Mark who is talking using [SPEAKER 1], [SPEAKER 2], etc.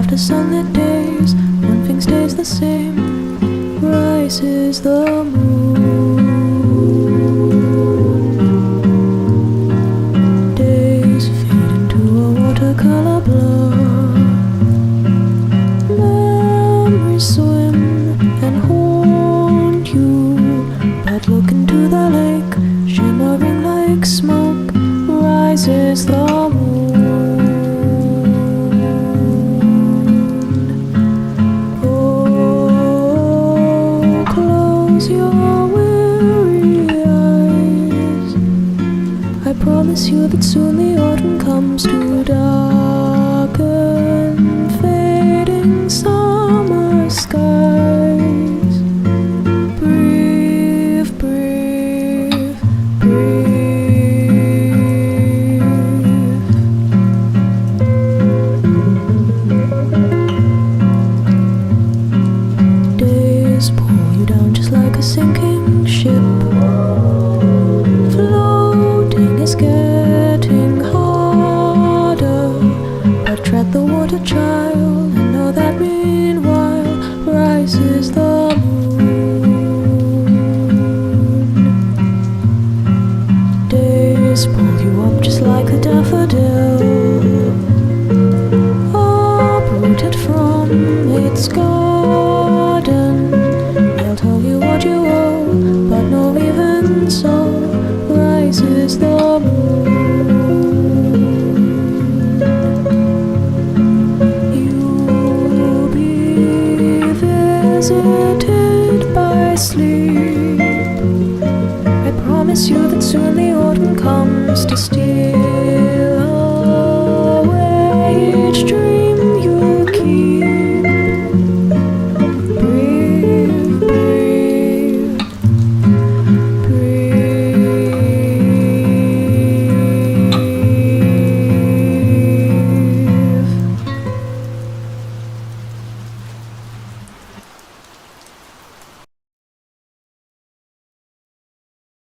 [SPEAKER 1] after sunlit days, one thing stays the same: rises the moon. Days fade into a watercolor blur. Memories swim and haunt you, but look into the lake, shimmering like smoke. Rises the moon. Oh, close your weary eyes. I promise you that soon the autumn comes to darken fading summer skies. Breathe, breathe, breathe. Days pull you down just like a sinking ship. Floating is getting harder, but tread the water, child, and know that meanwhile rises the moon. Days pull you up just like a daffodil, uprooted from its garden. They'll tell you what you owe, but no, even so, rises the moon. You'll be visited by sleep. I promise you that soon the autumn comes to steal